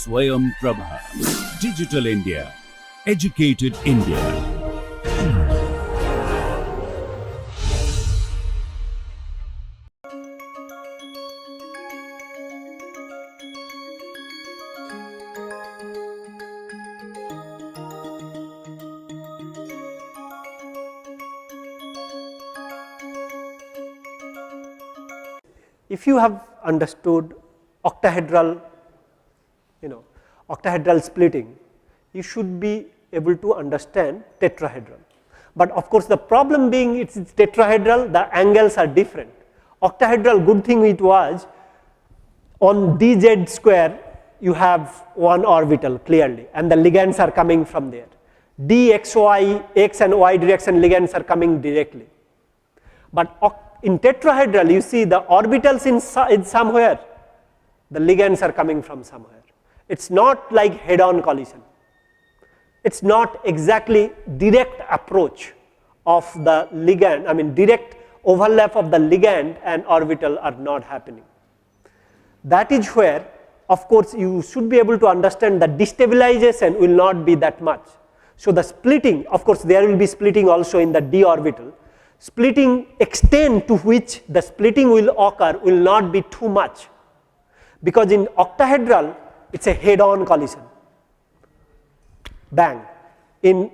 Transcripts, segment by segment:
Swayam Prabha. Digital India. Educated India. If you have understood octahedral, octahedral splitting, you should be able to understand tetrahedral. But of course, the problem being it's tetrahedral, the angles are different. Octahedral, good thing it was, on dz square you have one orbital clearly and the ligands are coming from there. dxy, x and y direction ligands are coming directly. But in tetrahedral you see the orbitals in somewhere, the ligands are coming from somewhere. It's not like head-on collision. It's not exactly direct approach of the ligand, direct overlap of the ligand and orbital are not happening. That is where, of course, you should be able to understand the destabilization will not be that much. So the splitting, of course, there will be splitting also in the d orbital. Splitting extent to which the splitting will occur will not be too much, because in octahedral it's a head-on collision, bang. In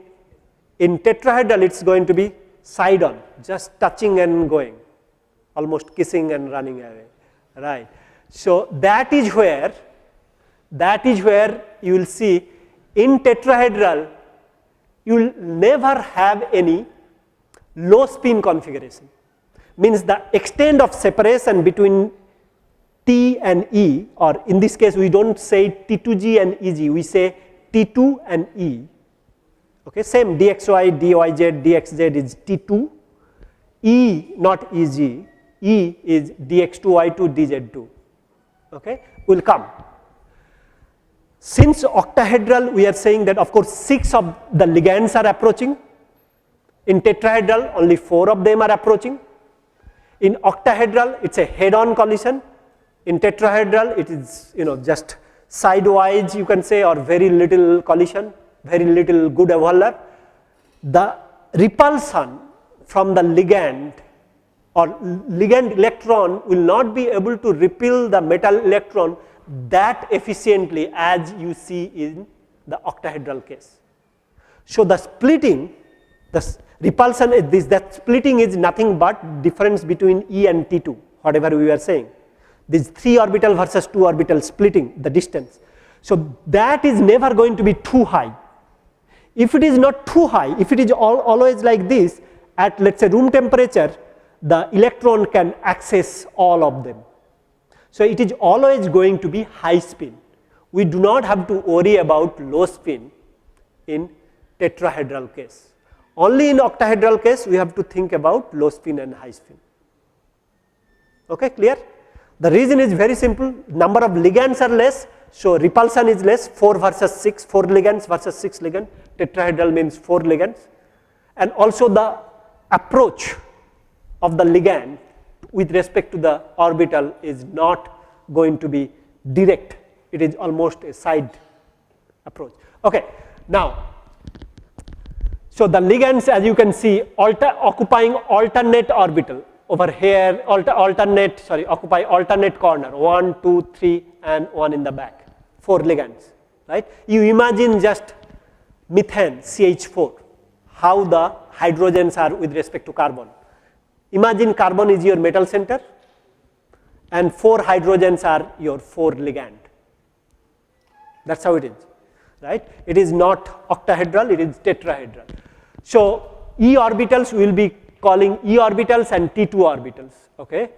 tetrahedral it's going to be side-on, just touching and going, almost kissing and running away, right? So that is where you will see in tetrahedral you will never have any low spin configuration, means the extent of separation between T and E, or in this case we don't say T2G and EG, we say T2 and E, okay, same dxy, dyz, dxz is T2, E not EG, E is dx2y2, dz2, okay, will come. Since octahedral we are saying that of course 6 of the ligands are approaching. In tetrahedral, only 4 of them are approaching. In octahedral, it's a head-on collision. In tetrahedral, it is just sidewise, you can say, or very little collision, very little good overlap. The repulsion from the ligand or ligand electron will not be able to repel the metal electron that efficiently as you see in the octahedral case. So the splitting, the repulsion is that splitting is nothing but difference between E and T2, whatever we were saying. This 3 orbital versus 2 orbital splitting, the distance. So that is never going to be too high. If it is not too high, if it is always like this, at let's say room temperature, the electron can access all of them. So it is always going to be high spin. We do not have to worry about low spin in tetrahedral case. Only in octahedral case we have to think about low spin and high spin. Okay, clear? The reason is very simple, number of ligands are less, so repulsion is less, 4 versus 6, 4 ligands versus 6 ligands, tetrahedral means 4 ligands, and also the approach of the ligand with respect to the orbital is not going to be direct, it is almost a side approach. Okay, now, so the ligands, as you can see, occupying alternate orbital over here, occupy alternate corner, 1, 2, 3 and 1 in the back, 4 ligands, right? You imagine just methane, CH4, how the hydrogens are with respect to carbon. Imagine carbon is your metal center and 4 hydrogens are your 4 ligand. That's how it is, right? It is not octahedral, it is tetrahedral. So E orbitals we will be calling E orbitals and T2 orbitals, okay.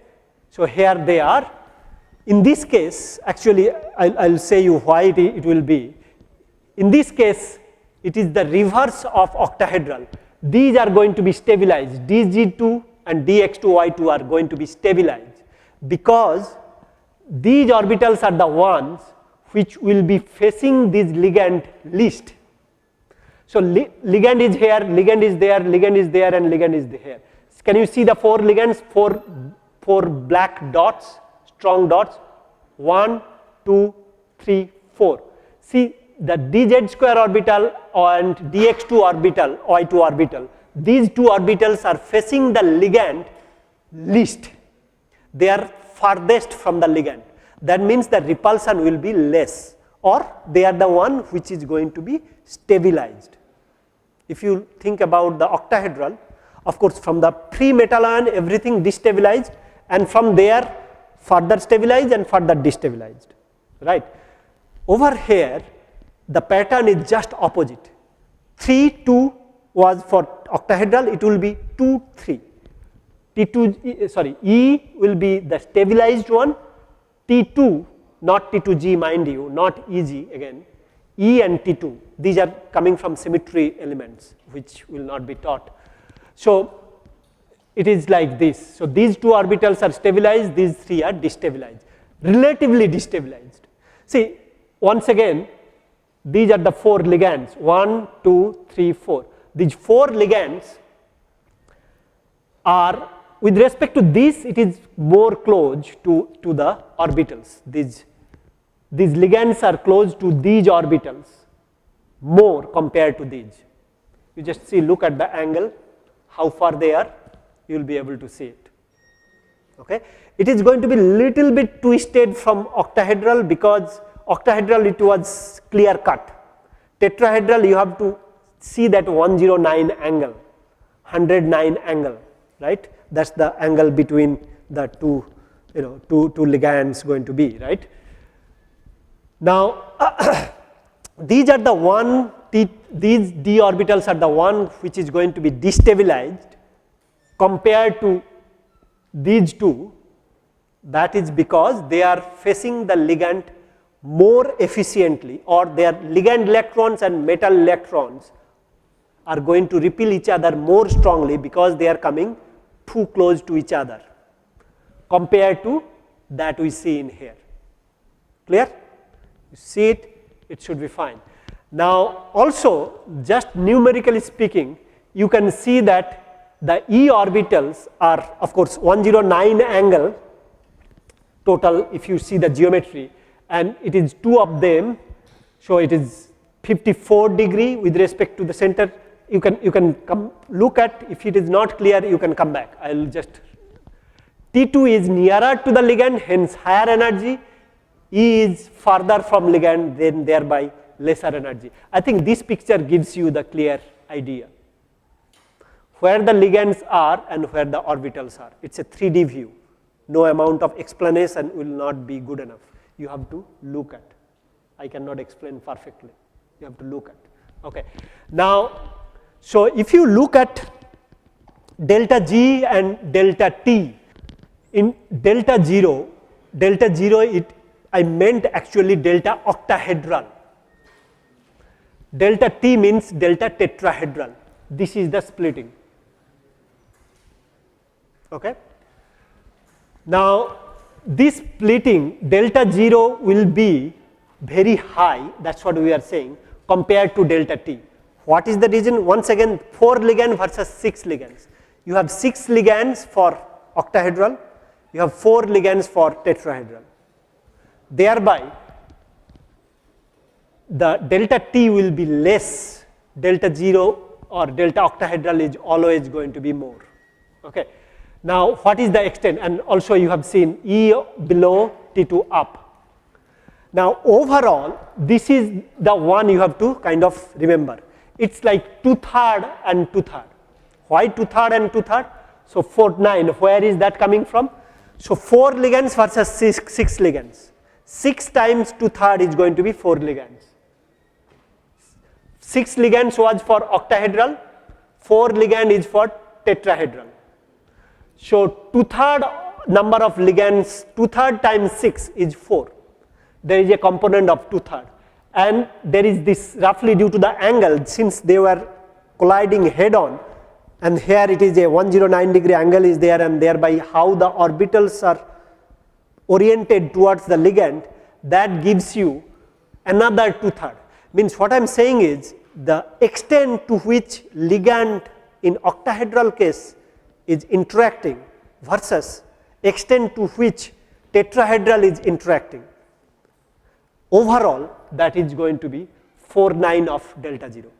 So here they are. In this case, actually I'll say you why it will be. In this case, it is the reverse of octahedral. These are going to be stabilized, dg2 and dx2y2 are going to be stabilized because these orbitals are the ones which will be facing this ligand least. So ligand is here, ligand is there, ligand is there and ligand is here. Can you see the 4 ligands, 4 black dots, strong dots, 1, 2, 3, 4. See the dz square orbital and dx2 orbital, y2 orbital, these two orbitals are facing the ligand least. They are farthest from the ligand. That means the repulsion will be less, or they are the one which is going to be stabilized. If you think about the octahedral, of course from the pre-metal ion everything destabilized, and from there further stabilized and further destabilized, right. Over here the pattern is just opposite. 3 2 was for octahedral, it will be 2 3. T2, sorry, E will be the stabilized one, T2, not T2G mind you, not EG again, E and T2, these are coming from symmetry elements which will not be taught. So it is like this. So these two orbitals are stabilized, these three are destabilized, relatively destabilized. See, once again, these are the 4 ligands, 1, 2, 3, 4. These 4 ligands are, with respect to this, it is more close to the orbitals. These ligands are close to these orbitals more compared to these. You just see, look at the angle, how far they are, you will be able to see it. Okay. It is going to be little bit twisted from octahedral, because octahedral it was clear cut. Tetrahedral you have to see that 109 angle, 109 angle, right. That is the angle between the two, two ligands going to be, right. Now these are the one, these d orbitals are the one which is going to be destabilized compared to these two. That is because they are facing the ligand more efficiently, or their ligand electrons and metal electrons are going to repel each other more strongly because they are coming too close to each other compared to that we see in here. Clear? You see it, it should be fine. Now also, just numerically speaking, you can see that the E orbitals are, of course, 109 angle total if you see the geometry, and it is 2 of them, so it is 54 degree with respect to the center. You can come look at, if it is not clear you can come back. I will just, T2 is nearer to the ligand, hence higher energy, E is farther from ligand, then thereby lesser energy. I think this picture gives you the clear idea where the ligands are and where the orbitals are. It is a 3D view, no amount of explanation will not be good enough. You have to look at, I cannot explain perfectly, you have to look at. Okay. Now, so if you look at delta G and delta T, in delta 0 I meant actually delta octahedral. Delta T means delta tetrahedral. This is the splitting. Okay. Now this splitting delta 0 will be very high, that is what we are saying, compared to delta T. What is the reason? Once again, 4 ligands versus 6 ligands. You have 6 ligands for octahedral, you have 4 ligands for tetrahedral. Thereby, the delta T will be less, delta 0 or delta octahedral is always going to be more. Okay. Now, what is the extent? And also you have seen E below, T2 up. Now, overall, this is the one you have to kind of remember. It is like 2/3 and 2/3. Why 2/3 and 2/3? So 4 9, where is that coming from? So 4 ligands versus 6 ligands. 6 times 2/3 is going to be 4 ligands. 6 ligands was for octahedral, 4 ligand is for tetrahedral. So 2/3 number of ligands, 2/3 times 6 is 4. There is a component of 2/3, and there is this roughly due to the angle, since they were colliding head on, and here it is a 109 degree angle is there, and thereby how the orbitals are oriented towards the ligand, that gives you another 2/3. Means what I am saying is the extent to which ligand in octahedral case is interacting versus extent to which tetrahedral is interacting. overall that is going to be 4,9 of delta 0.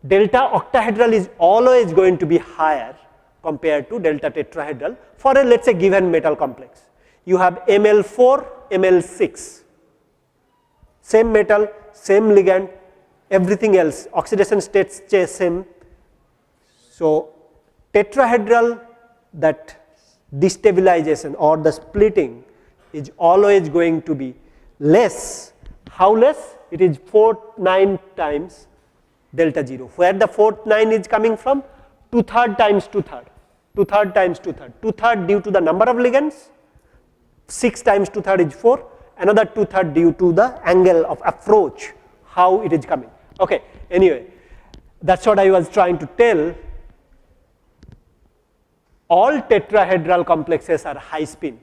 Delta octahedral is always going to be higher compared to delta tetrahedral for a, let's say, given metal complex. You have Ml4, Ml6, same metal, same ligand, everything else, oxidation states stay same. So tetrahedral, that destabilization or the splitting is always going to be less. How less? It is 4,9 times delta 0. Where the 4,9 is coming from? 2/3 times 2/3, 2/3 times 2/3, 2/3 due to the number of ligands, 6 times 2/3 is 4, another 2/3 due to the angle of approach, how it is coming. Okay, anyway, that's what I was trying to tell. All tetrahedral complexes are high spin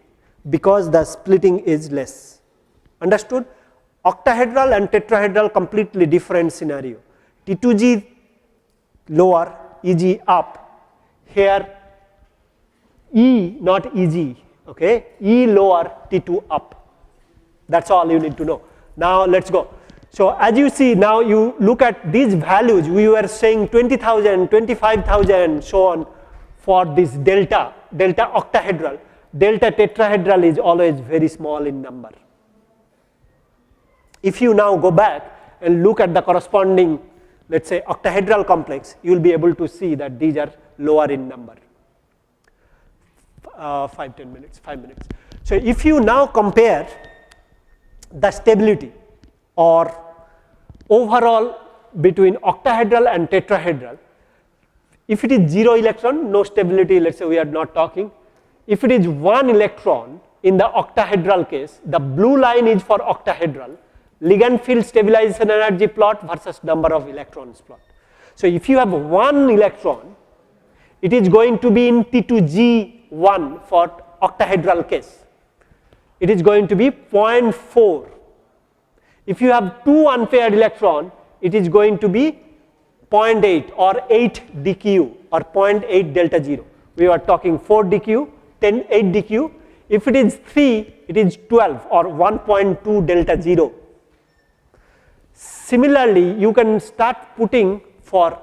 because the splitting is less. Understood? Octahedral and tetrahedral completely different scenario. T2G lower, EG up. Here E not EG, okay? E lower, T2 up. That's all you need to know. Now let's go. So as you see, now you look at these values, we were saying 20,000, 25,000, so on for this delta octahedral. Delta tetrahedral is always very small in number. If you now go back and look at the corresponding, let's say, octahedral complex, you will be able to see that these are lower in number. 5 minutes. So if you now compare the stability or overall between octahedral and tetrahedral, if it is 0 electron, no stability, let's say we are not talking. If it is 1 electron in the octahedral case, the blue line is for octahedral, ligand field stabilization energy plot versus number of electrons plot. So if you have 1 electron, it is going to be in T2G1 for octahedral case. It is going to be 0.4. If you have 2 unpaired electron, it is going to be 0.8 or 8 DQ or 0.8 delta 0. We were talking 4 DQ, 8 DQ. If it is 3, it is 12 or 1.2 delta 0. Similarly, you can start putting for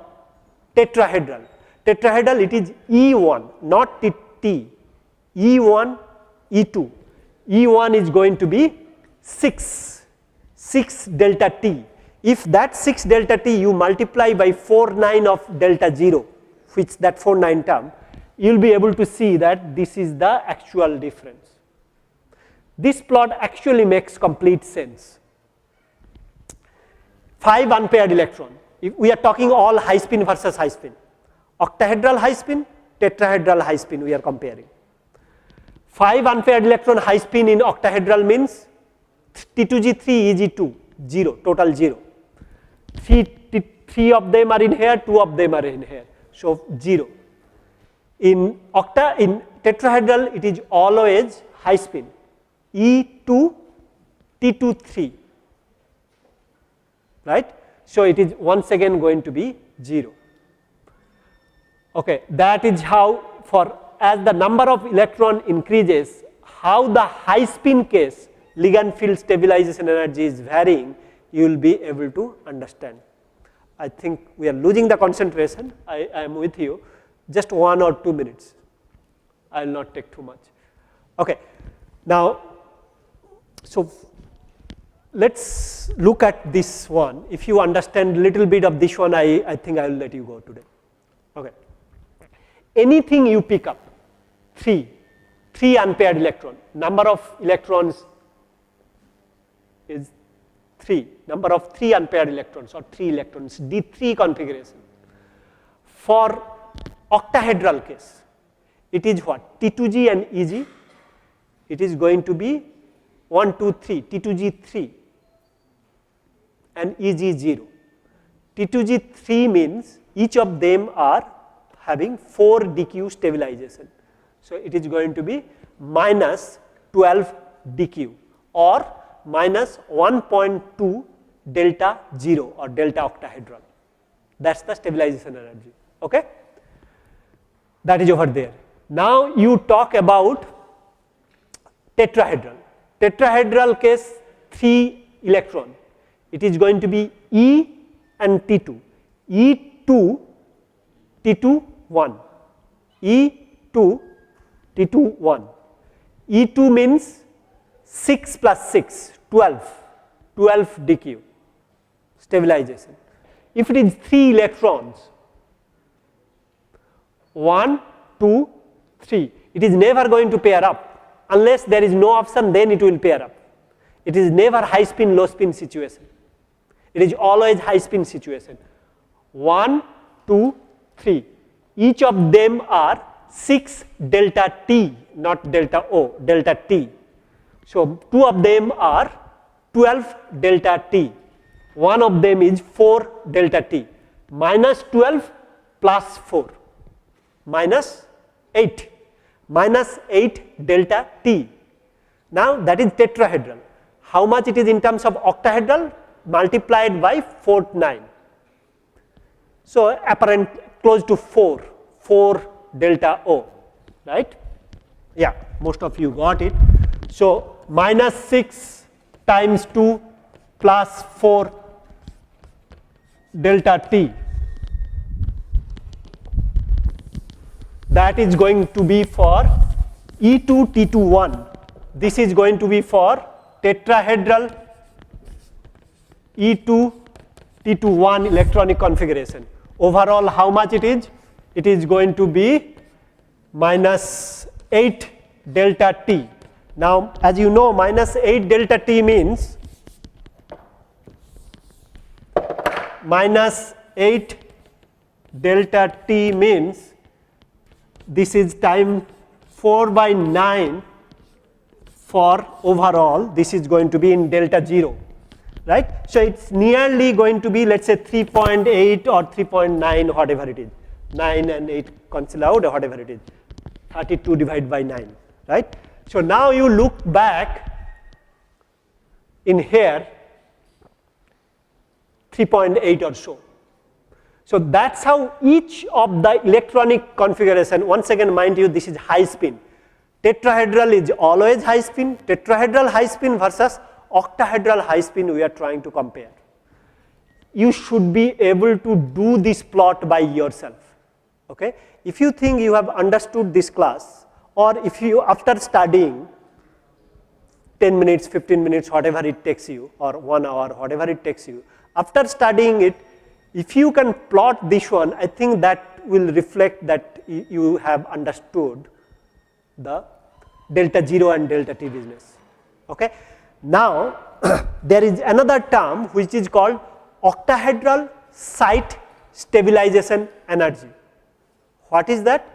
tetrahedral. Tetrahedral, it is E1, not T. E1, E2. E1 is going to be 6 delta T. If that 6 delta T you multiply by 4,9 of delta 0, which that 4,9 term, you will be able to see that this is the actual difference. This plot actually makes complete sense. 5 unpaired electron. If we are talking all high spin versus high spin. Octahedral high spin, tetrahedral high spin we are comparing. 5 unpaired electron high spin in octahedral means T2G3, EG2, 0, total 0. 3 of them are in here, 2 of them are in here, so 0. In tetrahedral, it is always high spin, E2, T2, 3, right? So it is once again going to be 0. Okay, that is how as the number of electron increases, how the high spin case ligand field stabilization energy is varying, you will be able to understand. I think we are losing the concentration. I am with you. Just 1 or 2 minutes. I will not take too much. Okay. Now, so let's look at this one. If you understand a little bit of this one, I think I will let you go today. Okay. Anything you pick up, 3 unpaired electron, number of electrons is 3, number of 3 unpaired electrons or 3 electrons, D3 configuration. For octahedral case, it is what? T2G and EG, it is going to be 1, 2, 3, T2G 3 and EG 0. T2G 3 means each of them are having 4 DQ stabilization. So it is going to be minus 12 DQ or minus 1.2 delta 0 or delta octahedral. That's the stabilization energy. Okay? That is over there. Now you talk about tetrahedral. Tetrahedral case, 3 electron, it is going to be E and T2, E2, T2, 1, E2, T2, 1. E2 means 6 plus 6, 12, 12 DQ, stabilization. If it is 3 electrons, 1, 2, 3, it is never going to pair up. Unless there is no option, then it will pair up. It is never high spin, low spin situation. It is always high spin situation. 1, 2, 3. Each of them are 6 delta T, not delta O, delta T. So 2 of them are 12 delta T. One of them is 4 delta T. Minus 12 plus 4. Minus 8. Minus 8 delta T. Now that is tetrahedral. How much it is in terms of octahedral? Multiplied by 49. So apparent close to 4, 4 delta O, right? Yeah, most of you got it. So minus 6 times 2 plus 4 delta T. That is going to be for E2 T2 1. This is going to be for tetrahedral E2 T2 1 electronic configuration. Overall, how much it is? It is going to be minus 8 delta T. Now, as you know, minus 8 delta T means minus 8 delta T means this is time 4 by 9 for overall. This is going to be in delta 0, right? So it's nearly going to be, let's say, 3.8 or 3.9, whatever it is. 9 and 8 cancel out, or whatever it is. 32 divided by 9, right? So now you look back in here, 3.8 or so. So that's how each of the electronic configuration, once again mind you, this is high spin. Tetrahedral is always high spin. Tetrahedral high spin versus octahedral high spin we are trying to compare. You should be able to do this plot by yourself. Okay? If you think you have understood this class, or if you, after studying 10 minutes, 15 minutes, whatever it takes you, or 1 hour, whatever it takes you, after studying it, if you can plot this one, I think that will reflect that you have understood the delta 0 and delta T business. Okay? Now, there is another term which is called octahedral site stabilization energy. What is that?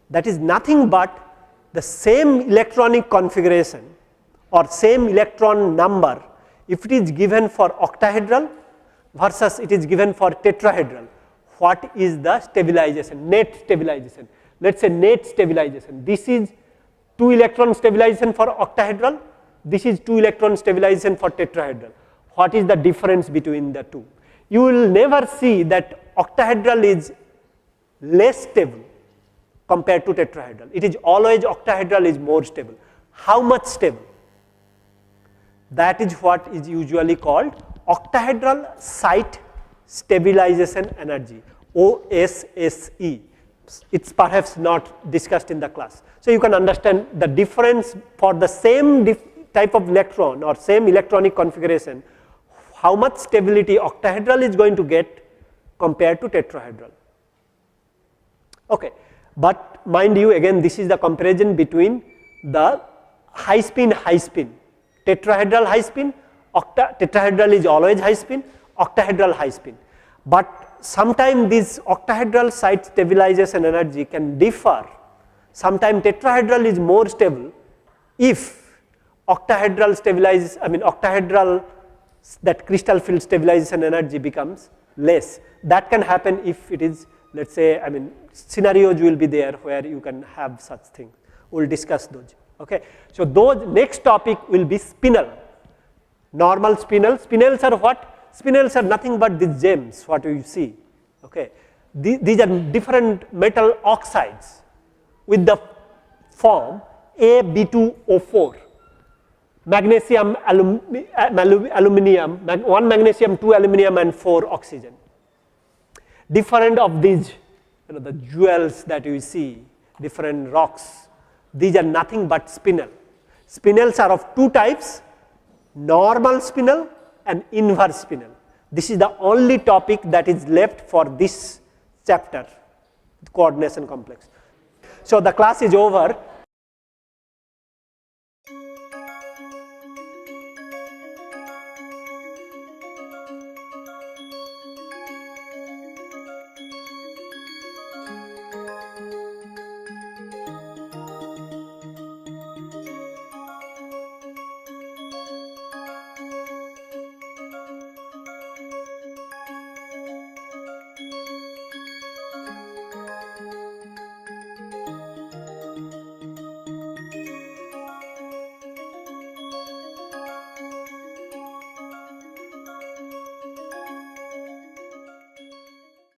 That is nothing but the same electronic configuration or same electron number, if it is given for octahedral versus it is given for tetrahedral, what is the stabilization, net stabilization? Let's say net stabilization. This is 2 electron stabilization for octahedral, this is 2 electron stabilization for tetrahedral. What is the difference between the two? You will never see that octahedral is less stable compared to tetrahedral. It is always octahedral is more stable. How much stable? That is what is usually called octahedral site stabilization energy, OSSE. It's perhaps not discussed in the class. So you can understand the difference for the same type of electron or same electronic configuration, how much stability octahedral is going to get compared to tetrahedral. Okay, but mind you, again, this is the comparison between the high spin, tetrahedral high spin, tetrahedral is always high spin, octahedral high spin. But sometimes this octahedral site stabilization energy can differ. Sometimes tetrahedral is more stable if octahedral octahedral, that crystal field stabilization energy becomes less. That can happen if it is, let's say, scenarios will be there where you can have such things. We will discuss those. Okay. So those next topic will be spinel. Normal spinel. Spinels are what? Spinels are nothing but these gems, what you see. Okay. These are different metal oxides with the form AB2O4. magnesium, aluminium, 1 magnesium, 2 aluminium and 4 oxygen. Different of these, the jewels that you see, different rocks, these are nothing but spinel. Spinels are of two types, normal spinel and inverse spinel. This is the only topic that is left for this chapter, coordination complex. So the class is over.